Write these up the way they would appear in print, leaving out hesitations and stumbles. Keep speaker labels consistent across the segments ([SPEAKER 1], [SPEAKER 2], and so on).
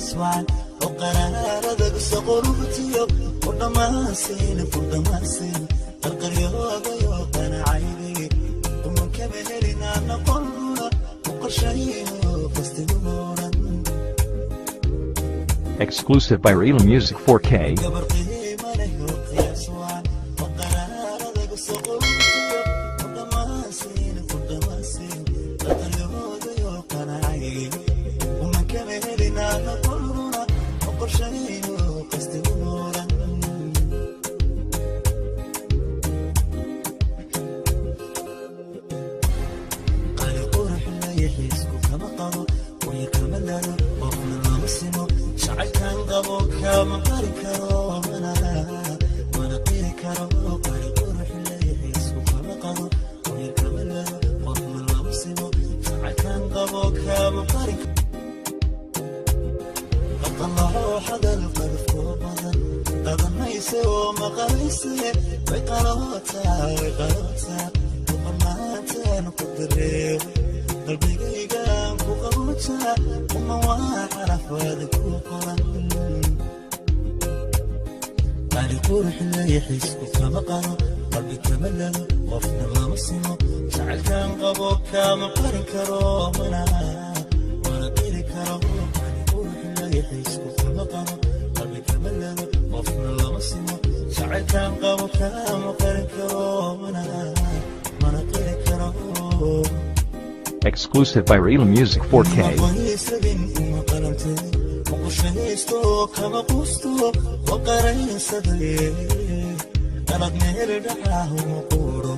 [SPEAKER 1] قياسوان وقرار ذاك سقروتيو ودما سين فدما سين القريوغ يوقن عيبي ومن كبهلنا نقولنا وقرشيو فاستمورا
[SPEAKER 2] Exclusive by Real Music 4K.
[SPEAKER 1] الله حدا القذف وبضن قضن ميسي ومقايسي ويقروتا وقماتا نقدري قلبي قيقان كوقبوتا وما وعرف وذك وقرن قالي قرح اللي يحس وكما قالوا قلبي كملل وفنا ما مصيمو شعل كان قبوك كما قارن كرو منا وانا قيري كرو يحس وكما قالوا قلبي كملل وفنا ما مصيمو شعل كان قبوك كما قارن كرو منا وانا قيري كرو
[SPEAKER 2] Exclusive by Real Music 4K.
[SPEAKER 1] وقشنيستو كما قوستو وقرين صدري قلب نهر دحاه وقورو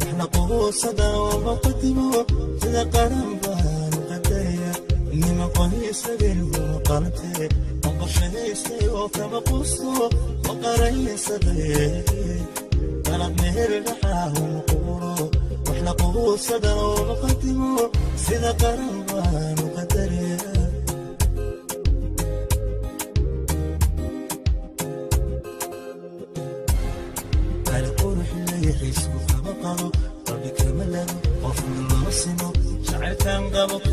[SPEAKER 1] احنا قوصدا ومقدمو سيدا قرن بان قدريا انما قويس بينه وقرنتي وقشنيستو كما قوستو وقرين صدري قلب نهر دحاه وقورو احنا قوصدا ومقدمو سيدا قرن بان قدريا يحس وكما قالوا قلبي كملل وفنا ما مصيمو شعر كان قبوك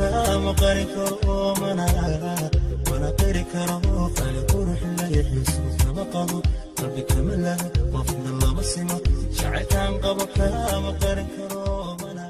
[SPEAKER 1] مقارن كرو منا وانا قيري كرو قالي قروح اللي يحس وكما قالوا قلبي كملل وفنا ما مصيمو شعر كان قبوك مقارن كرو منا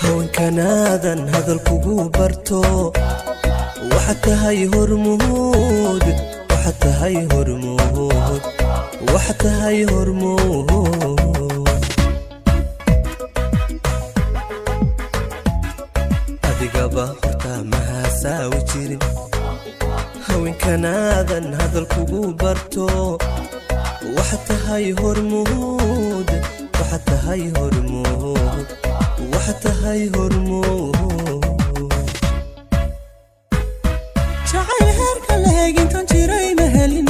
[SPEAKER 1] haweenkanaadan hadalkugu barto waxaad tahay hormuud waxaad tahay hormuud waxaad tahay hormuud adigaba horta mahasaawi jirin haweenkanaadan hadalkugu barto waxaad tahay hormuud waxaad tahay hormuud waxaad tahay hormuud jacayl heerka leegintan jiray ma helin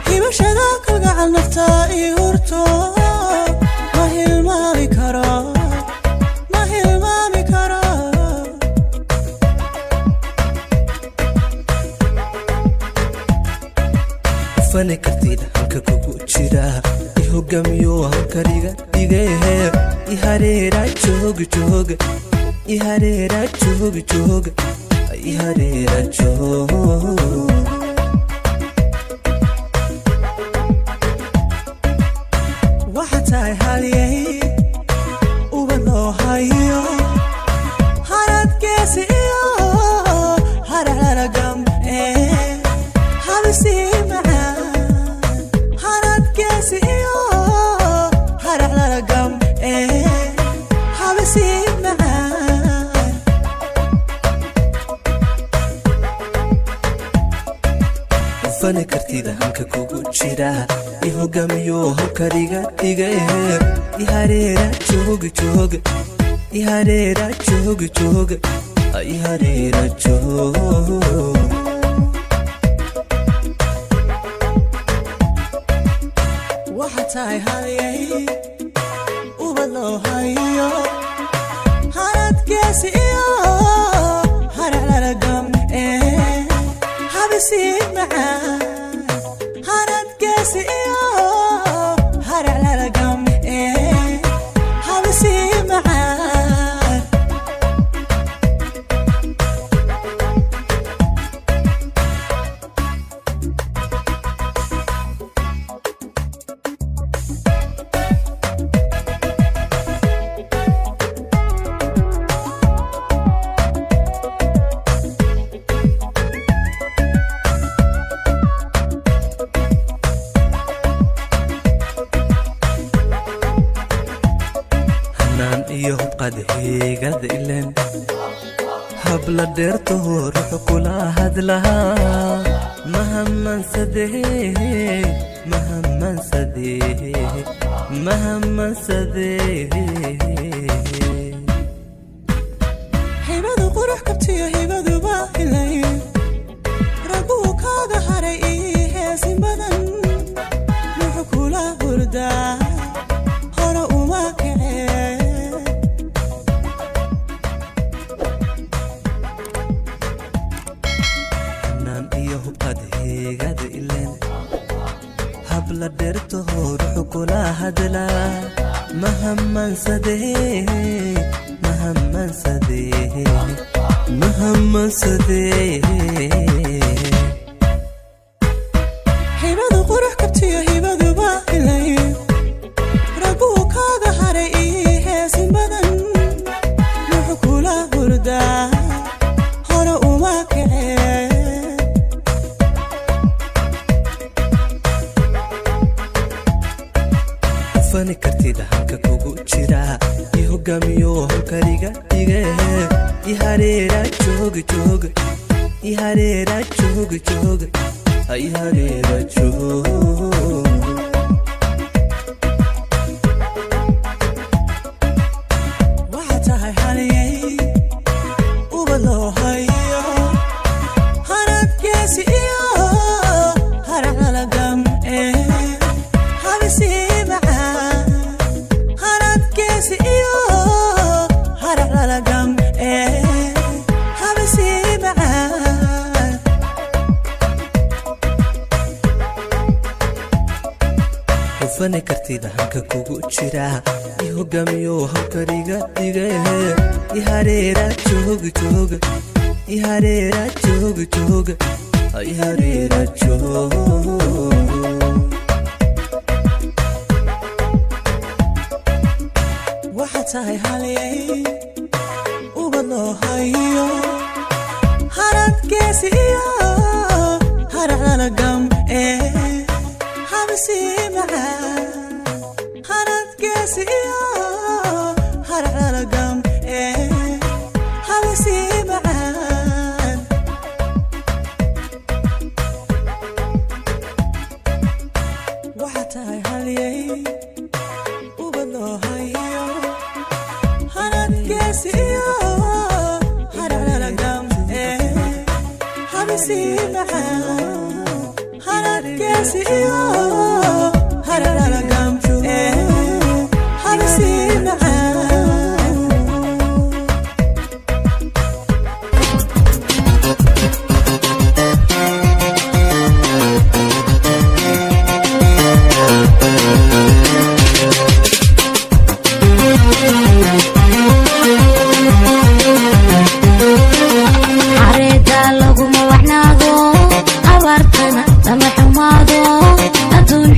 [SPEAKER 1] hibashada kalgacal naftaa ii hurto ma hilmaami karo ma hilmaami karo fani kartida halka kugu jira ihogamiyo halkariga dhigehe ihareera joog joog ihareera joog joog ihareera joog waxaad tahay halyay uba loo hayo harad geesi iyo hararagam habisi macaan harad geesi iyo hararagam habisi macaan jira ihogamiyo halkariga dhiga ihareera joog joog ihareera joog joog ihareera joog waxay haliyay ubalo hayo harad geesiyo harala gam habisi macaan harad geesiyo harala gam habisi macaan iyo qad heegad ilen habla dheerto ruux kula hadlaha mahamman sadee hibadu qurux kabtiyo hibadu baa ilay raguu kaaga haray ii heesin badan ruux kula hurdaa hore uma kacee habla dheerto ruux kula hadla mahamman sadee hibadu qurux kabtiyo hibadu baa ilay raguu kaaga haray ii heesin badan ruux kula hurdaa hore uma kacee fani kartida halka kugu jira ihogamiyo halkariga dhiga ihareera joog joog ihareera joog joog ihareera joog waxay haliyay ubalo hayo harad geesiyo harala gam habisi fani kartida halka kugu jira ihogamiyo halkariga dhiga ihareera joog joog ihareera joog joog ihareera joog waxay haliyay ubalo hayo harad geesiyo harala gam habisi macaan harad geesiyo harala gam habisi macaan waxay haliyay ubalo hayo harad geesiyo harala gam habisi macaan harad geesiyo harala gam habisi macaan
[SPEAKER 3] areda lagu mawacnaado abartana lama xumaado adduun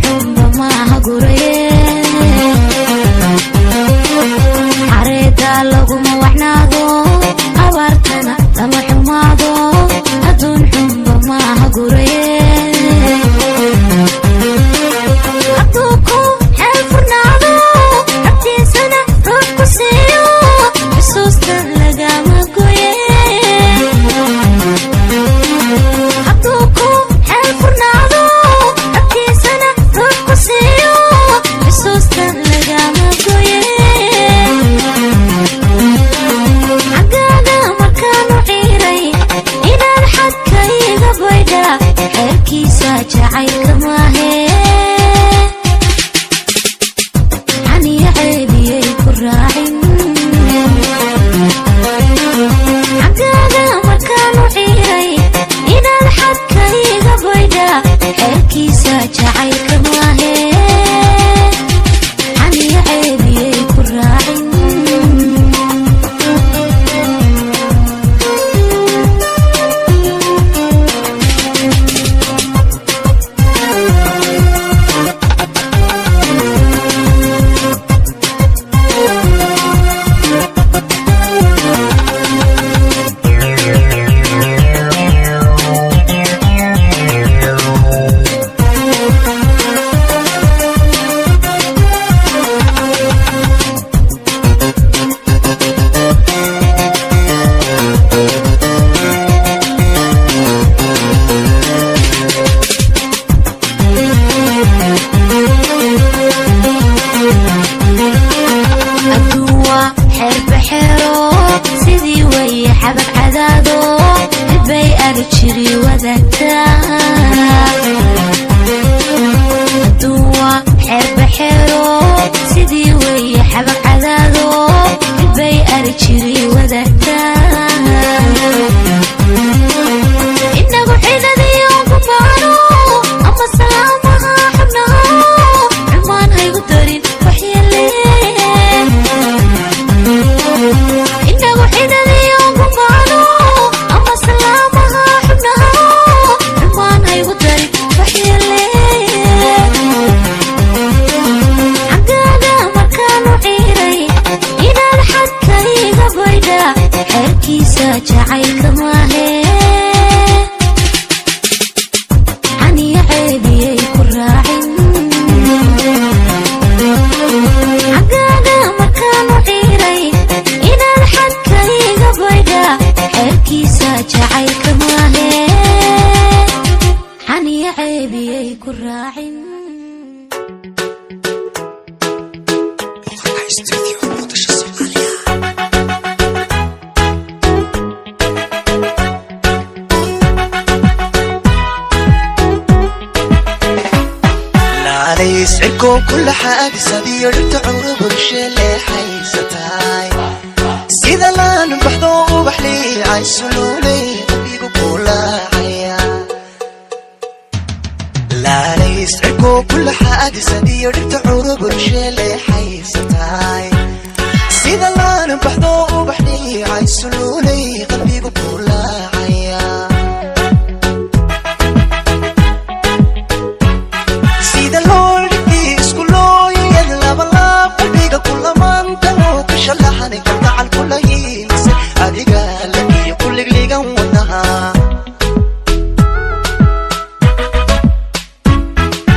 [SPEAKER 3] jacaylka maahe aniya ceebiyay ku raacin xaggaaga markaan u ciiray inaad xadkayga baydha xeerkiisa jacaylka maahe aniya ceebiyay ku raacin
[SPEAKER 4] يسعركم كل حاجة سبير تعرب بشلي حيستاي سيدا لا نبحثو وبحلي عيسولولي طبيقو كل عيا لا يسعركم كل حاجة سبير تعرب بشلي حيستاي سيدا لا نبحثو وبحلي عيسولولي طبيقو كل عيا سيدا لول شلحني كنت على كل ينسى أديك لك كل اللي قوتها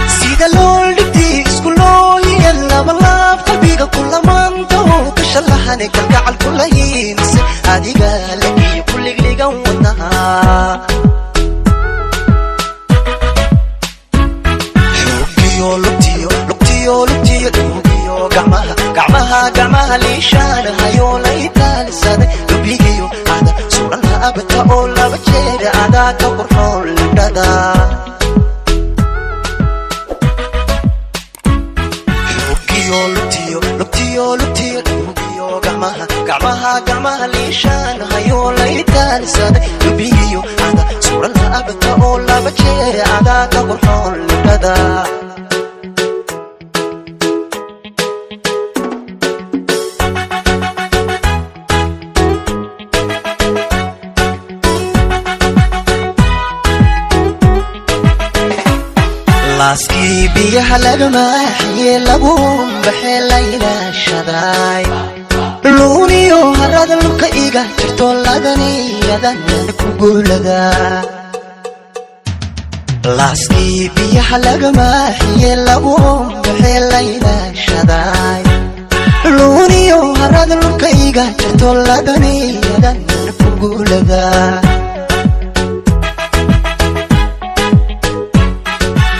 [SPEAKER 4] سيدا لولدي اسكولو يلا والله بقلبي كل ما انت شلحني كنت على كل ينسى أديك لك كل اللي قوتها شوقيو لبتيو لبتيو لبتيو لبتيو قعمها ليشان هايو ليتال سادة لبيجيو هذا سورنا أبتا أولا بجير هذا كبرحول لدادا لبكيو لبتيو لبتيو لبتيو لبيو قعمها ليشان هايو ليتال سادة لبيجيو هذا سورنا أبتا أولا بجير هذا كبرحول لدادا لاسكي بيها لقماحي لبون بحيلينا شداي لونيو هراد لقائقة جرتو لغني يدن كبولدا لاسكي بيها لقماحي لبون بحيلينا شداي لونيو هراد لقائقة جرتو لغني يدن كبولدا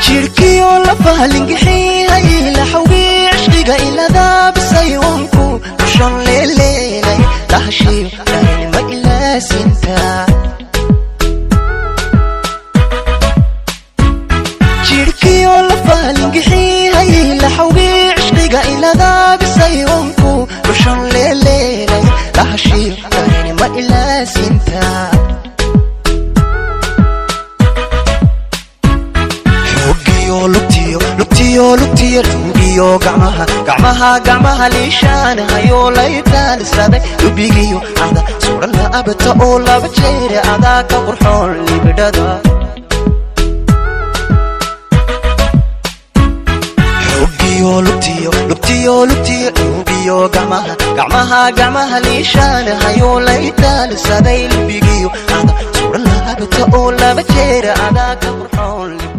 [SPEAKER 4] شركيو لفهلنجحي هاي لحوي عشقيقة إلا ذا بسيونكو وشون ليلي لهشيو لين ما إلا سنتا شركيو لفهلنجحي هاي لحوي عشقيقة إلا ذا بسيونكو وشون ليلي لهشيو لين ما إلا سنتا لبتيو لبيو قعمها ليشان هايو ليتال سادة لبيجيو هذا سورنا أبتا أولا بجير هذا كبرحول لبدادا لبتيو لبيو قعمها ليشان هايو ليتال سادة لبيجيو هذا سورنا أبتا أولا بجير هذا كبرحول